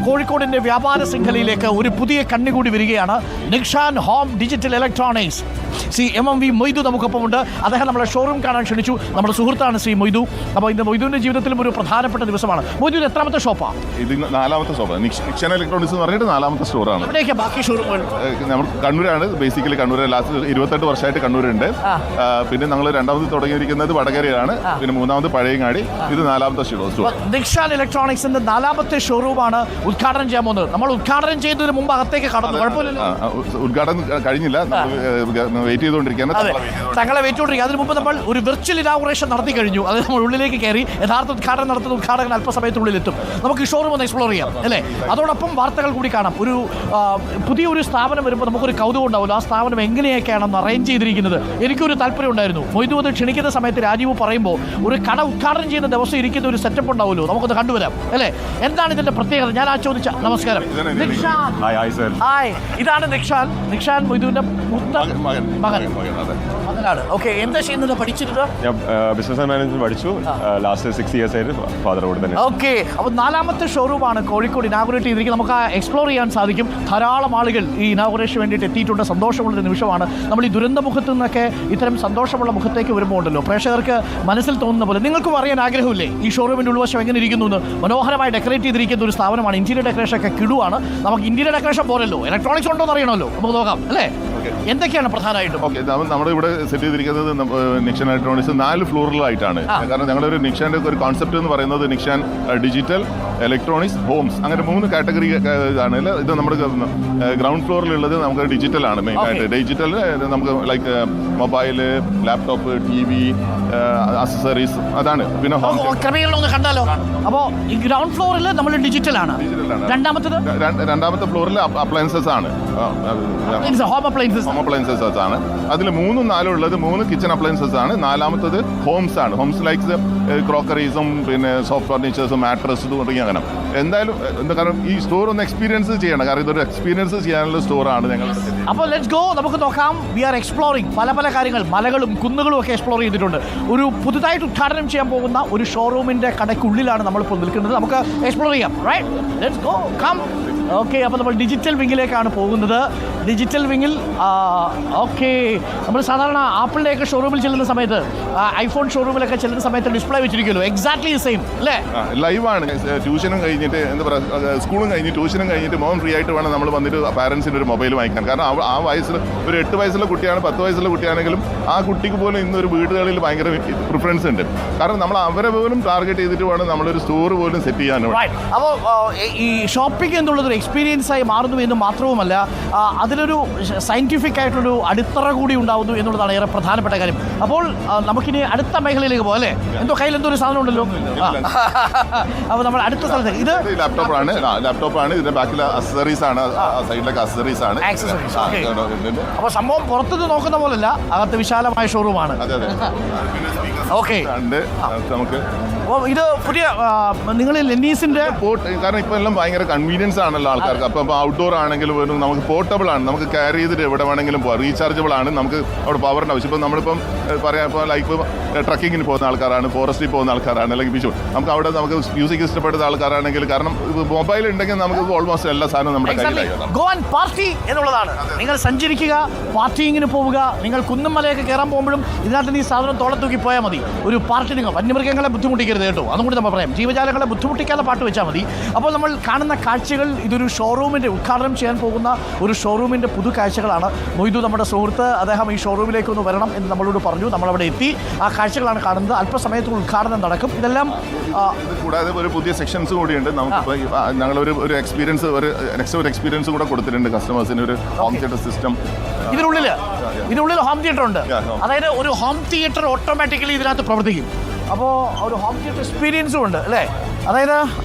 കോഴിക്കോടിന്റെ വ്യാപാര ശൃംഖലയിലേക്ക് ഒരു പുതിയ കണ്ണുകൂടി വരികയാണ്. Nikshan home digital electronics. Shri MMV Moidu നമുക്കൊപ്പമുണ്ട്. അദ്ദേഹം നമ്മളെ ഷോറൂം കാണാൻ ക്ഷണിച്ചു. നമ്മുടെ സുഹൃത്താണ് ശ്രീ മൊയ്തു. അപ്പോൾ ഇന്ന് മൊയ്തുവിന്റെ ജീവിതത്തിലും ഒരു പ്രധാനപ്പെട്ട ദിവസമാണ്. മൊയ്തു എത്രാമത്തെ ഷോപ്പാണ്? ഇത് 4ാമത്തെ ഷോപ്പാണ്. നിക്ഷാൻ ഇലക്ട്രോണിക്സ് എന്ന് പറഞ്ഞിട്ട് 4ാമത്തെ സ്റ്റോറാണ്. എവിടെയൊക്കെ ബാക്കി ഷോറൂമുകൾ? നമ്മൾ കണ്ണൂരാണ്. ബേസിക്കലി കണ്ണൂർ ലാസ്റ്റ് 28 വർഷമായിട്ട് കണ്ണൂരുണ്ട്. പിന്നെ ഞങ്ങൾ 2ാമത് തുടങ്ങിയിരിക്കുന്നത് വടകരയാണ്. പിന്നെ 3ാമത് പഴയങ്ങാടി. ഇത് 4ാമത്തെ സ്റ്റോർ. നിക്ഷാൻ ഇലക്ട്രോണിക്സിന്റെ 4ാമത്തെ ഷോറൂമാണ് ഉദ്ഘാടനം ചെയ്യാൻ പോകുന്നത്. നമ്മൾ ഉദ്ഘാടനം ചെയ്തതിന് മുമ്പ് അകത്തേക്ക് കടന്നു. കുഴപ്പമില്ലല്ലോ. ഉദ്ഘാടനം കഴിഞ്ഞില്ല, വെയിറ്റ് ചെയ്തുകൊണ്ടിരിക്കുകയാണ്. തങ്ങളെ വെയിറ്റ് ചെയ്തുകൊണ്ടിരിക്കുക. അതിന് മുമ്പ് നമ്മൾ ഒരു വിർച്വൽ ഇനാഗുറേഷൻ നടത്തി കഴിഞ്ഞു. അത് നമ്മൾ ഉള്ളിലേക്ക് കയറി യഥാർത്ഥ ഉദ്ഘാടനം നടത്തുന്ന ഉദ്ഘാടകൻ അല്പസമയത്തിനുള്ളിൽ എത്തും. നമുക്ക് ഈ ഷോറൂം ഒന്ന് എക്സ്പ്ലോർ ചെയ്യാം അല്ലേ? അതോടൊപ്പം വാർത്തകൾ കൂടി കാണാം. ഒരു പുതിയൊരു സ്ഥാപനം വരുമ്പോൾ നമുക്കൊരു കൗതുകം ഉണ്ടാവുമല്ലോ. ആ സ്ഥാപനം എങ്ങനെയൊക്കെയാണെന്ന് അറേഞ്ച് ചെയ്തിരിക്കുന്നത്. എനിക്കൊരു താല്പര്യം ഉണ്ടായിരുന്നു. മൊയ്തു അത് ക്ഷണിക്കുന്ന സമയത്ത് രാജീവ് പറയുമ്പോൾ ഒരു കട ഉദ്ഘാടനം ചെയ്യുന്ന ദിവസം ഇരിക്കുന്ന ഒരു സെറ്റപ്പ് ഉണ്ടാവുമല്ലോ. നമുക്കൊന്ന് കണ്ടുവരാം അല്ലേ? എന്താണ് ഇതിന്റെ പ്രത്യേകത? ഞാൻ ആ ചോദിച്ച നമസ്കാരം. ഹായ്, ഇതാണ് നിക്ഷാൻ. നിക്ഷാൻ മൊയ്തുവിന്റെ മകനാണ്. ഓക്കെ, എന്താ ചെയ്യുന്നത്? പഠിച്ചിരുന്നത്? ഞാൻ ബിസിനസ് മാനേജ്മെന്റ് പഠിച്ചു. ലാസ്റ്റ് 6 years ആയിട്ട് ഫാദർ കൂടെ തന്നെ. ഓക്കെ, അപ്പോൾ 4ാമത്തെ ഷോറൂമാണ് കോഴിക്കോട് ഇനാഗുറേറ്റ് ചെയ്തിരിക്കുന്നത്. നമുക്ക് എക്സ്പ്ലോർ ചെയ്യാൻ സാധിക്കും. ധാരാളം ആളുകൾ ഈ ഇനാഗുറേഷൻ വേണ്ടിയിട്ട് എത്തിയിട്ടുണ്ട്. സന്തോഷമുള്ളൊരു നിമിഷമാണ്. നമ്മൾ ഈ ദുരന്ത മുഖത്തു നിന്നൊക്കെ ഇത്തരം സന്തോഷമുള്ള മുഖത്തേക്ക് വരുമ്പോൾ ഉണ്ടല്ലോ, പ്രേക്ഷകർക്ക് മനസ്സിൽ തോന്നുന്ന പോലെ നിങ്ങൾക്കും അറിയാൻ ആഗ്രഹമില്ലേ ഈ ഷോറൂമിൻ്റെ ഉൾവശം എങ്ങനെ ഇരിക്കുന്നു എന്ന്? മനോഹരമായി ഡെക്കറേറ്റ് ചെയ്തിരിക്കുന്ന ഒരു സ്ഥാപനമാണ്. ഇന്റീരിയർ ഡെക്കറേഷൻ ഒക്കെ കിടുവാണ്. നമുക്ക് ഇന്റീരിയർ ഡെക്കറേഷൻ പോരല്ലോ, ഇലക്ട്രോണിക്സ് ഉണ്ടോ എന്ന് അറിയണമല്ലോ. നമുക്ക് നോക്കാം അല്ലേ? എന്തൊക്കെയാണ് പ്രധാനമായിട്ടും? ഓക്കെ, നമ്മുടെ ഇവിടെ സെറ്റ് ചെയ്തിരിക്കുന്നത് നിക്ഷാൻ ഇലക്ട്രോണിക്സ് 4 ഫ്ലോറിലായിട്ടാണ്. കാരണം ഞങ്ങളുടെ ഒരു നിക്ഷാന്റെ ഒരു കോൺസെപ്റ്റ് എന്ന് പറയുന്നത് നിക്ഷാൻ ഡിജിറ്റൽ, ഇലക്ട്രോണിക്സ്, ഹോംസ്, അങ്ങനെ 3 കാറ്റഗറി ആണ്. ഇത് നമ്മുടെ ഗ്രൗണ്ട് ഫ്ലോറിലുള്ളത് നമുക്ക് ഡിജിറ്റൽ ആണ് മെയിൻ ആയിട്ട്. ഡിജിറ്റൽ നമുക്ക് like mobile, laptop, TV, accessories, അതാണ്. പിന്നെ ക്രമീകരണം കണ്ടാലോ. അപ്പോൾ ഈ ഗ്രൗണ്ട് ഫ്ലോറിൽ നമ്മൾ ഡിജിറ്റൽ ആണ്. രണ്ടാമത്തെ ഫ്ലോറിൽ അപ്ലയൻസസ് ആണ്. ഹോം അപ്ലയൻസസ് ആണ്. അതിൽ 3ഉം 4ഉം ഉള്ളത് 3 കിച്ചൺ അപ്ലയൻസസ് ആണ്. 4ാമത്തത് ഹോംസ് ആണ്. ഹോംസ് ലൈക്സ് ക്രോക്കറീസും പിന്നെ സോഫ്റ്റ് ഫർണിച്ചേഴ്സും മാട്രസ് തുടങ്ങി അങ്ങനെ. എന്തായാലും എന്താ കാരണം ഈ സ്റ്റോർ ഒന്ന് എക്സ്പീരിയൻസ് ചെയ്യണം. കാരണം ഇതൊരു എക്സ്പീരിയൻസ് ചെയ്യാനുള്ള സ്റ്റോറാണ് ഞങ്ങൾ. അപ്പോൾ ലെറ്റ്സ് ഗോ, നമുക്ക് നോക്കാം. വി ആർ എക്സ്പ്ലോറിംഗ് പല കാര്യങ്ങൾ. മലകളും കുന്നുകളും ഒക്കെ എക്സ്പ്ലോർ ചെയ്തിട്ടുണ്ട്. ഒരു പുതുതായിട്ട് ഉദ്ഘാടനം ചെയ്യാൻ പോകുന്ന ഒരു ഷോറൂമിന്റെ കടയ്ക്കുള്ളിലാണ് നമ്മളിപ്പോൾ നിൽക്കുന്നത്. നമുക്ക് എക്സ്പ്ലോർ ചെയ്യാം. Right, let's go, come. Okay, അപ്പോൾ നമ്മൾ ഡിജിറ്റൽ വിങ്ങിലേക്കാണ് പോകുന്നത്. ഡിജിറ്റൽ വിങ്ങിൽ ഓക്കെ, നമ്മൾ സാധാരണ ആപ്പിളിൻ്റെയൊക്കെ ഷോറൂമിൽ ചെല്ലുന്ന സമയത്ത്, ഐഫോൺ ഷോറൂമിലൊക്കെ ചെല്ലുന്ന സമയത്ത് ഡിസ്പ്ലേ വെച്ചിരിക്കുമല്ലോ. എക്സാക്ട്ലി സെയിം അല്ലേ? ലൈവാണ്. ട്യൂഷനും കഴിഞ്ഞിട്ട് എന്താ പറയുക, സ്കൂളും കഴിഞ്ഞ് ട്യൂഷനും കഴിഞ്ഞിട്ട് മോൻ ഫ്രീ ആയിട്ട് വേണം നമ്മൾ വന്നിട്ട് പാരൻസിൻ്റെ ഒരു മൊബൈൽ വാങ്ങിക്കാൻ. കാരണം ആ വയസ്സിൽ ഒരു 8 വയസ്സുള്ള കുട്ടിയാണ്, 10 വയസ്സുള്ള കുട്ടിയാണെങ്കിലും ആ കുട്ടിക്ക് പോലും ഇന്നൊരു വീടുകളിൽ ഭയങ്കര പ്രിഫറൻസ് ഉണ്ട്. കാരണം നമ്മൾ അവരെ പോലും ടാർഗറ്റ് ചെയ്തിട്ട് വേണം നമ്മളൊരു സ്റ്റോർ പോലും സെറ്റ് ചെയ്യാൻ. അപ്പോൾ ഈ ഷോപ്പിംഗ് എന്നുള്ളതൊരു എക്സ്പീരിയൻസ് ആയി മാറുന്നു എന്ന് മാത്രവുമല്ല, അതിലൊരു സയന്റിഫിക് ആയിട്ടൊരു അടിത്തറ കൂടി ഉണ്ടാവുന്നു എന്നുള്ളതാണ് ഏറെ പ്രധാനപ്പെട്ട കാര്യം. അപ്പോൾ നമുക്കിനി അടുത്ത മേഖലയിലേക്ക് പോകാം അല്ലേ? എന്തോ കയ്യിൽ എന്തോ ഒരു സാധനം ഉണ്ടല്ലോ. അപ്പോൾ നമ്മൾ അടുത്ത സ്ഥലത്തേക്ക്. ഇത് ലാപ്ടോപ്പാണ്. ഇതിന്റെ ബാക്കിലെ അക്സസറീസ് ആണ്. സൈഡിലൊക്കെ അക്സസറീസ് ആണ്. അപ്പോൾ സംഭവം പുറത്തുനിന്ന് നോക്കുന്ന പോലല്ല, അകത്ത് വിശാലമായ ഷോറൂമാണ്. ഓക്കെ, നമുക്ക് ഇത് പുതിയ നിങ്ങൾ ലെന്നീസിന്റെ കാരണം ഇപ്പൊ എല്ലാം ഭയങ്കര കൺവീനിയൻസ് ആണല്ലോ ആൾക്കാർക്ക്. അപ്പം ഔട്ട്ഡോർ ആണെങ്കിലും വരും, നമുക്ക് പോർട്ടബിൾ ആണ്. നമുക്ക് ക്യാരി ചെയ്തിട്ട് എവിടെ വേണമെങ്കിലും പോകാം. റീചാർജബിൾ ആണ്. നമുക്ക് അവിടെ പവറിൻ്റെ ആവശ്യം. ഇപ്പം നമ്മളിപ്പം പറയാം, ഇപ്പോൾ ലൈക്ക് ട്രക്കിങ്ങിന് പോകുന്ന ആൾക്കാരാണ്, ഫോറസ്റ്റിൽ പോകുന്ന ആൾക്കാരാണ്, അല്ലെങ്കിൽ ബീച്ച്, നമുക്ക് അവിടെ നമുക്ക് മ്യൂസിക് ഇഷ്ടപ്പെടുന്ന ആൾക്കാരാണെങ്കിൽ, കാരണം മൊബൈൽ ഉണ്ടെങ്കിൽ നമുക്ക് ഓൾമോസ്റ്റ് എല്ലാ സാധനവും നമ്മുടെ കയ്യിലായി. ഗോ ആൻഡ് പാർട്ടി എന്നുള്ളതാണ്. നിങ്ങൾ സഞ്ചരിക്കുക, പാർട്ടിങ്ങിന് പോവുക. നിങ്ങൾ കുന്നും മലയൊക്കെ കയറാൻ പോകുമ്പോഴും ഇതിനകത്ത് ഈ സാധനം തോളത്തൂക്കി പോയാൽ മതി. ഒരു പാർട്ടി. നിങ്ങൾ വന്യമൃഗങ്ങളെ ബുദ്ധിമുട്ടിക്കരുത് കേട്ടോ, അതും കൂടി നമ്മൾ പറയാം. ജീവജാലങ്ങളെ ബുദ്ധിമുട്ടിക്കാതെ പാട്ട് വെച്ചാൽ മതി. അപ്പോൾ നമ്മൾ കാണുന്ന കാഴ്ചകൾ, ഇതൊരു ഷോറൂമിൻ്റെ ഉദ്ഘാടനം ചെയ്യാൻ പോകുന്ന ഒരു ഷോറൂമിൻ്റെ പുതു കാഴ്ചകളാണ്. മൊയ്തു നമ്മുടെ സുഹൃത്ത്, അദ്ദേഹം ഈ ഷോറൂമിലേക്ക് ഒന്ന് വരണം എന്ന് നമ്മളോട് പറഞ്ഞു. നമ്മളവിടെ എത്തി. ആ കാഴ്ചകളാണ് കാണുന്നത്. അല്പസമയത്തിൽ ഉദ്ഘാടനം നടക്കും. ഇതെല്ലാം കൂടാതെ ഒരു പുതിയ സെക്ഷൻസ് കൂടിയുണ്ട്. നമുക്ക് ഞങ്ങളൊരു എക്സ്പീരിയൻസ് കൂടെ കൊടുത്തിട്ടുണ്ട് കസ്റ്റമേഴ്സിന്. ഒരു ഹോം തിയേറ്റർ സിസ്റ്റം ഇതിനുള്ളിൽ ഹോം തിയേറ്റർ ഉണ്ട്. അതായത് ഒരു ഹോം തിയേറ്റർ ഓട്ടോമാറ്റിക്കലി ഇതിനകത്ത് പ്രവർത്തിക്കും. അപ്പോൾ ഒരു ഹോം തിയേറ്റർ എക്സ്പീരിയൻസും ഉണ്ട് അല്ലേ? അതായത്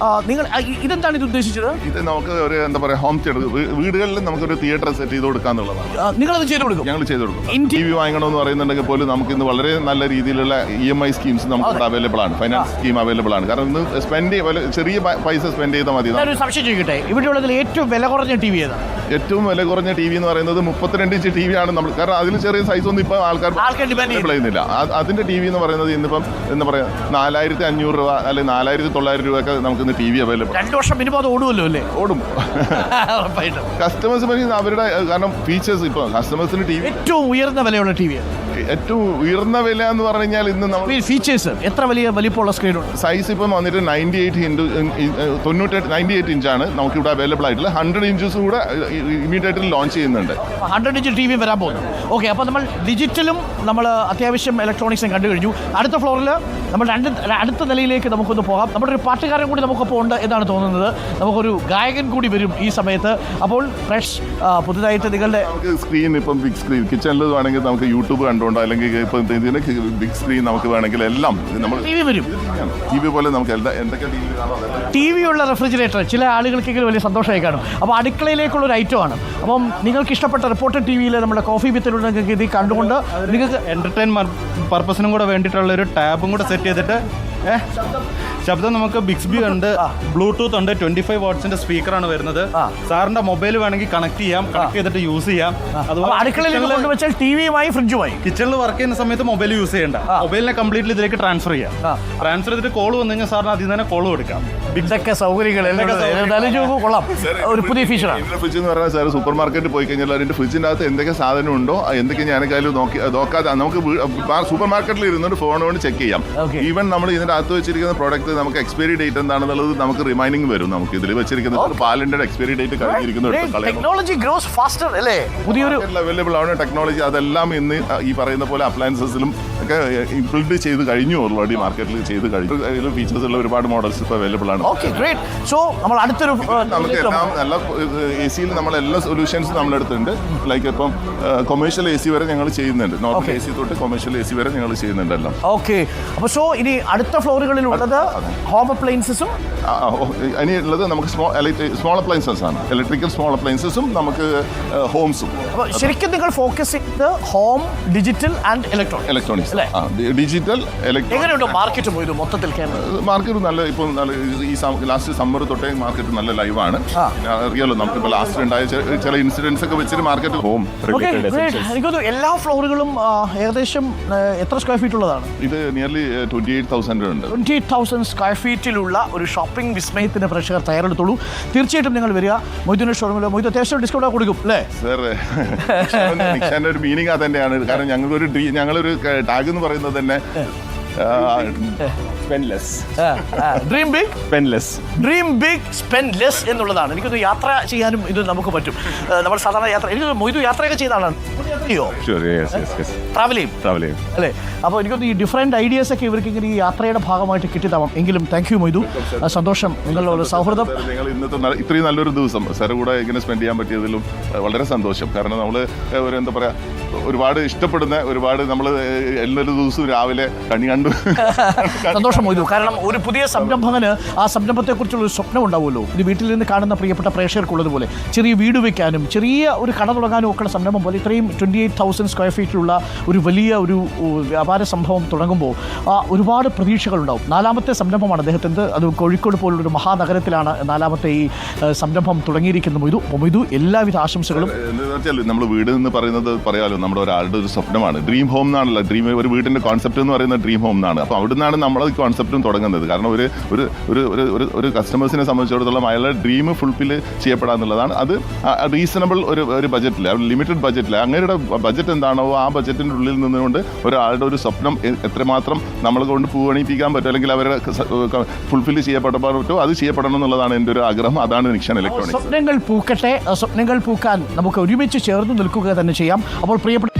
നിങ്ങൾ ഇതെന്താണ് ഇത് ഉദ്ദേശിച്ചത്? ഇത് നമുക്ക് ഒരു എന്താ പറയുക, ഹോം തിയേറ്റർ വീടുകളിൽ നമുക്കൊരു തിയേറ്റർ സെറ്റ് ചെയ്ത് കൊടുക്കാന്നുള്ളതാണ്. നിങ്ങളത് ചെയ്ത് കൊടുക്കും? ഞങ്ങൾ ചെയ്ത് കൊടുക്കും. TV വാങ്ങണമെന്ന് പറയുന്നുണ്ടെങ്കിൽ പോലും നമുക്ക് ഇന്ന് വളരെ നല്ല രീതിയിലുള്ള EMI സ്കീംസ് നമുക്ക് അവൈലബിൾ ആണ്. ഫൈനാൻസ് സ്കീം അവൈലബിൾ ആണ്. കാരണം ഇന്ന് ചെറിയ പൈസ സ്പെൻഡ് ചെയ്താൽ മതി. ഒരു സംശയം ചോദിക്കട്ടെ, ഇവിടെയുള്ളതിൽ ഏറ്റവും വില കുറഞ്ഞ TV ഏതാണ്? ഏറ്റവും വില കുറഞ്ഞ TV എന്ന് പറയുന്നത് 32 ഇഞ്ച് TV ആണ്. നമ്മൾ കാരണം അതിൽ ചെറിയ സൈസ് ഒന്നും ഇപ്പം ആൾക്കാർ ചെയ്യുന്നില്ല. അതിന്റെ TV എന്ന് പറയുന്നത് ഇന്നിപ്പം എന്താ പറയുക, 4500 രൂപ അല്ലെങ്കിൽ 4900 രൂപ രൂപയൊക്കെ നമുക്കിന്ന് ടി വി അവൈലബിൾ 2 വർഷം മിനിമം അത് ഓടുമല്ലോ അല്ലേ? ഓടും. ഉറപ്പായിട്ടും. കസ്റ്റമേഴ്സ് അവരുടെ കാരണം ഫീച്ചേഴ്സ് ഇപ്പോൾ കസ്റ്റമേഴ്സിന് ടി വി ഏറ്റവും ഉയർന്ന വിലയുള്ള ടി വി, ഏറ്റവും ഉയർന്ന വില എന്ന് പറഞ്ഞു കഴിഞ്ഞാൽ ഇന്ന് നമ്മൾ ഫീച്ചേഴ്സ് എത്ര വലിപ്പമുള്ള സ്ക്രീനുണ്ട്? സൈസ് ഇപ്പം വന്നിട്ട് 98 ഇഞ്ചാണ് നമുക്കിവിടെ അവൈലബിൾ ആയിട്ടുള്ള. 100 ഇഞ്ചസ് കൂടെ ഇമീഡിയറ്റ്ലി ലോഞ്ച് ചെയ്യുന്നുണ്ട്. 100 ഇഞ്ച് ടി വി വരാൻ പോകുന്നു. ഓക്കെ, അപ്പോൾ നമ്മൾ ഡിജിറ്റലും നമ്മൾ അത്യാവശ്യം ഇലക്ട്രോണിക്സും കണ്ടു കഴിഞ്ഞു. അടുത്ത ഫ്ലോറിൽ നമ്മൾ അടുത്ത നിലയിലേക്ക് നമുക്കൊന്ന് പോകാം. നമ്മുടെ ഒരു പാട്ടുകാരൻ കൂടി നമുക്കൊപ്പം ഉണ്ട് എന്നാണ് തോന്നുന്നത്. നമുക്കൊരു ഗായകൻ കൂടി വരും ഈ സമയത്ത്. അപ്പോൾ ഫ്രഷ് പുതുതായിട്ട് നിങ്ങളുടെ നമുക്ക് സ്ക്രീൻ ഇപ്പം ബിഗ് സ്ക്രീൻ കിച്ചണിൽ വേണമെങ്കിൽ നമുക്ക് യൂട്യൂബ് കണ്ടുകൊണ്ടോ അല്ലെങ്കിൽ ഇപ്പം ഇതിന് ബിഗ് സ്ക്രീൻ നമുക്ക് വേണമെങ്കിൽ എല്ലാം നമ്മൾ ടി വി വരും. ടി വി പോലെ നമുക്ക് എന്തൊക്കെ ടി വി കാണാം. ടി വി ഉള്ള റെഫ്രിജറേറ്റർ ചില ആളുകൾക്കെങ്കിലും വലിയ സന്തോഷമായി കാണും. അപ്പോൾ അടുക്കളയിലേക്കുള്ള ഒരു ഐറ്റമാണ്. അപ്പം നിങ്ങൾക്ക് ഇഷ്ടപ്പെട്ട റിപ്പോർട്ടർ ടി വിയിൽ നമ്മുടെ കോഫി വിത്തിലുള്ള നിങ്ങൾക്ക് ഇത് കണ്ടുകൊണ്ട് നിങ്ങൾക്ക് എൻ്റർടൈൻമെൻറ്റ് പർപ്പസിനും കൂടെ വേണ്ടിയിട്ടുള്ളൊരു ടാബും കൂടെ സെറ്റ് ചെയ്തിട്ട് ശബ്ദം നമുക്ക് ബിക്സ്ബി ഉണ്ട്, ബ്ലൂടൂത്ത് ഉണ്ട്, 25 വാട്ട്സിന്റെ സ്പീക്കറാണ് വരുന്നത്. സാറിന്റെ മൊബൈൽ വേണമെങ്കിൽ കണക്ട് ചെയ്യാം, കണക്ട് ചെയ്തിട്ട് യൂസ് ചെയ്യാം. അതുപോലെ അടുക്കളയിൽ കൊണ്ടുവച്ചാൽ ടിവിയുമായി ഫ്രിഡ്ജുമായി കിച്ചണിൽ വർക്ക് ചെയ്യുന്ന സമയത്ത് മൊബൈൽ യൂസ് ചെയ്യേണ്ട, മൊബൈലിനെ കംപ്ലീറ്റ്ലി ഇതിലേക്ക് ട്രാൻസ്ഫർ ചെയ്യാം. ട്രാൻസ്ഫർ ചെയ്തിട്ട് കോൾ വന്നു കഴിഞ്ഞാൽ സാറിന് അതിൽ തന്നെ കോൾ കൊടുക്കാം. ഇതൊക്കെ സൗകര്യങ്ങൾ കൊള്ളാം. ഒരു പുതിയ ഫീച്ചറാണ് ഫ്രിഡ്ജ് എന്ന് പറഞ്ഞാൽ സാർ സൂപ്പർ മാർക്കറ്റിൽ പോയി കഴിഞ്ഞാൽ അതിന്റെ ഫ്രിഡ്ജിൻ്റെ അകത്ത് എന്തൊക്കെ സാധനം ഉണ്ടോ എന്തൊക്കെ ഞാനൊക്കെ നോക്കാതെ നമുക്ക് സൂപ്പർ മാർക്കറ്റിൽ ഇരുന്നൊരു ഫോൺ കൊണ്ട് ചെക്ക് ചെയ്യാം. ഈവൻ നമ്മൾ ഇതിന്റെ അകത്ത് വെച്ചിരിക്കുന്ന പ്രോഡക്റ്റ് നമുക്ക് എക്സ്പയറി ഡേറ്റ് എന്താണെന്നുള്ളത് നമുക്ക് റിമൈൻഡിങ് വരും. നമുക്ക് ഇതിൽ വെച്ചിരിക്കുന്നത് പാലിന്റെ എക്സ്പയറി ഡേറ്റ് കഴിഞ്ഞിരിക്കുന്നു. ടെക്നോളജി ഗ്രോസ് ഫാസ്റ്റർ അല്ലേ? പുതിയൊരു അവൈലബിൾ ആണ് ടെക്നോളജി. അതെല്ലാം ഇന്ന് ഈ പറയുന്ന പോലെ അപ്ലയൻസസിലും ഒക്കെ ബിൽഡ് ചെയ്ത് കഴിഞ്ഞു. ഓൾറെഡി മാർക്കറ്റിൽ ചെയ്ത് കഴിഞ്ഞു. അതിൽ ഫീച്ചേഴ്സ് ഉള്ള ഒരുപാട് മോഡൽസ് ഇപ്പോൾ അവൈലബിൾ ആണ്. Okay, great. സോ നമ്മൾ അടുത്തൊരു നമുക്ക് എല്ലാം നല്ല എ സിയിൽ നമ്മൾ എല്ലാ സൊല്യൂഷൻസും നമ്മളെടുത്തുണ്ട്. ലൈക്ക് ഇപ്പം കൊമേഴ്ഷ്യൽ എ സി വരെ ഞങ്ങൾ ചെയ്യുന്നുണ്ട്. നോർമൽ എ സി തൊട്ട് കൊമേഴ്ഷ്യൽ എ സി വരെ ഞങ്ങൾ ചെയ്യുന്നുണ്ട് എല്ലാം. ഓക്കെ, അപ്പോൾ സോ ഇനി അടുത്ത ഫ്ലോറുകളിലുള്ളത് ഹോം അപ്ലയൻസസും അതിനുള്ളത് നമുക്ക് സ്മോൾ അപ്ലയൻസസ് ആണ്. ഇലക്ട്രിക്കൽ സ്മോൾ അപ്ലയൻസസും നമുക്ക് ഹോംസും. അപ്പോൾ ശരിക്കും നിങ്ങൾ ഫോക്കസ് ചെയ്ത് home, digital and electronics digital എങ്ങനെയുണ്ട് മാർക്കറ്റ് പോയത് മൊത്തത്തിൽ? മാർക്കറ്റ് നല്ല ഇപ്പോൾ നല്ല ഈ ലാസ്റ്റ് സമ്മർ തൊട്ടേ മാർക്കറ്റ് നല്ല ലൈവാണ്. അറിയാലോ നമുക്കിപ്പോൾ ലാസ്റ്റ് ഉണ്ടായ ചില ഇൻസിഡൻസ് ഒക്കെ വെച്ചിട്ട് മാർക്കറ്റ് ഹോം എനിക്കൊന്ന് എല്ലാ ഫ്ലോറുകളും ഏകദേശം എത്ര സ്ക്വയർ ഫീറ്റ് ഉള്ളതാണ്? ഇത് നിയർലി 28,000 ഉണ്ട്. 28,000 സ്ക്വയർ ഫീറ്റിലുള്ള ഒരു ഷോപ്പിംഗ് വിസ്മയത്തിന് പ്രേക്ഷകർ തയ്യാറെടുത്തോളൂ. തീർച്ചയായിട്ടും നിങ്ങൾ വരിക. മൊയ്തുവിൻ്റെ ഷോറൂമിൽ മൊയ്തു അത്യാവശ്യം ഡിസ്കൗണ്ട് കൊടുക്കും അല്ലേ? സാർ നിക്ഷാന്റെ ഒരു മീനിങ് അത് തന്നെയാണ്. കാരണം ഞങ്ങളൊരു ടാഗ് എന്ന് പറയുന്നത് തന്നെ ഡ്രീം ബിഗ് സ്പെൻഡ് ലെസ് എന്നുള്ളതാണ്. എനിക്കൊന്ന് യാത്ര ചെയ്യാനും ഇത് നമുക്ക് പറ്റും. നമ്മൾ സാധാരണ യാത്ര എനിക്ക് മൊയ്തു യാത്രയൊക്കെ ചെയ്താണ് ട്രാവൽ ചെയ്യും അല്ലേ? അപ്പോൾ എനിക്കൊന്ന് ഈ ഡിഫറെൻറ്റ് ഐഡിയാസ് ഒക്കെ ഇവർക്ക് ഇങ്ങനെ ഈ യാത്രയുടെ ഭാഗമായിട്ട് കിട്ടിത്താവാം. എങ്കിലും താങ്ക് യു മൊയ്തു, സന്തോഷം. നിങ്ങളുടെ ഒരു സൗഹൃദം. നിങ്ങൾ ഇന്നത്തെ ഇത്രയും നല്ലൊരു ദിവസം സാറ് കൂടെ ഇങ്ങനെ സ്പെൻഡ് ചെയ്യാൻ പറ്റിയതിലും വളരെ സന്തോഷം. കാരണം നമ്മൾ ഒരു എന്താ പറയുക ഒരുപാട് ഇഷ്ടപ്പെടുന്ന ഒരുപാട് നമ്മൾ എല്ലാവരും ദിവസവും രാവിലെ കണി കണ്ടു സന്തോഷം മൊയ്തു. കാരണം ഒരു പുതിയ സംരംഭകന് ആ സംരംഭത്തെക്കുറിച്ചുള്ള ഒരു സ്വപ്നം ഉണ്ടാവുമല്ലോ. ഇത് വീട്ടിൽ നിന്ന് കാണുന്ന പ്രിയപ്പെട്ട പ്രേക്ഷകർക്കുള്ളതുപോലെ ചെറിയ വീട് വെക്കാനും ചെറിയ ഒരു കട തുടങ്ങാനും ഒക്കെ സംരംഭം പോലെ ഇത്രയും 28,000 സ്ക്വയർ ഫീറ്റിലുള്ള ഒരു വലിയ ഒരു വ്യാപാര സംഭവം തുടങ്ങുമ്പോൾ ഒരുപാട് പ്രതീക്ഷകളുണ്ടാവും. 4ാമത്തെ സംരംഭമാണ് അദ്ദേഹത്തിൻ്റെ. അത് കോഴിക്കോട് പോലുള്ളൊരു മഹാനഗരത്തിലാണ് 4ാമത്തെ ഈ സംരംഭം തുടങ്ങിയിരിക്കുന്നത്. മൊയ്തു എല്ലാവിധ ആശംസകളും. എന്താണെന്ന് വെച്ചാൽ നമ്മൾ വീട് എന്ന് പറയുന്നത് പറയാമല്ലോ നമ്മുടെ ഒരാളുടെ ഒരു സ്വപ്നമാണ്. ഡ്രീം ഹോം എന്നാണല്ലോ. ഡ്രീം ഒരു വീടിൻ്റെ കോൺസെപ്റ്റ് എന്ന് പറയുന്നത് ഡ്രീം ഹോം എന്നാണ്. അപ്പോൾ അവിടെ നിന്നാണ് നമ്മളെ കോൺസെപ്റ്റും തുടങ്ങുന്നത്. കാരണം ഒരു കസ്റ്റമേഴ്സിനെ സംബന്ധിച്ചിടത്തോളം അയാളുടെ ഡ്രീം ഫുൾഫിൽ ചെയ്യപ്പെടാന്നുള്ളതാണ്. അത് റീസണബിൾ ഒരു ബജറ്റിൽ, ലിമിറ്റഡ് ബജറ്റിൽ, അങ്ങനെയുടെ ബജറ്റ് എന്താണോ ആ ബജറ്റിൻ്റെ ഉള്ളിൽ നിന്നുകൊണ്ട് ഒരാളുടെ ഒരു സ്വപ്നം എത്രമാത്രം നമ്മളെ കൊണ്ട് പൂവണിപ്പിക്കാൻ പറ്റും അല്ലെങ്കിൽ അവരെ ഫുൾഫിൽ ചെയ്യപ്പെടാൻ പറ്റുമോ അത് ചെയ്യപ്പെടണം എന്നുള്ളതാണ് എൻ്റെ ഒരു ആഗ്രഹം. അതാണ് നിക്ഷൻ ഇലക്ട്രോണിക്സ്. സ്വപ്നങ്ങൾ പൂക്കട്ടെ. സ്വപ്നങ്ങൾ പൂക്കാൻ നമുക്ക് ഒരുമിച്ച് ചേർന്ന് നിൽക്കുക തന്നെ ചെയ്യാം. അപ്പോൾ പ്രിയപ്പെട്ട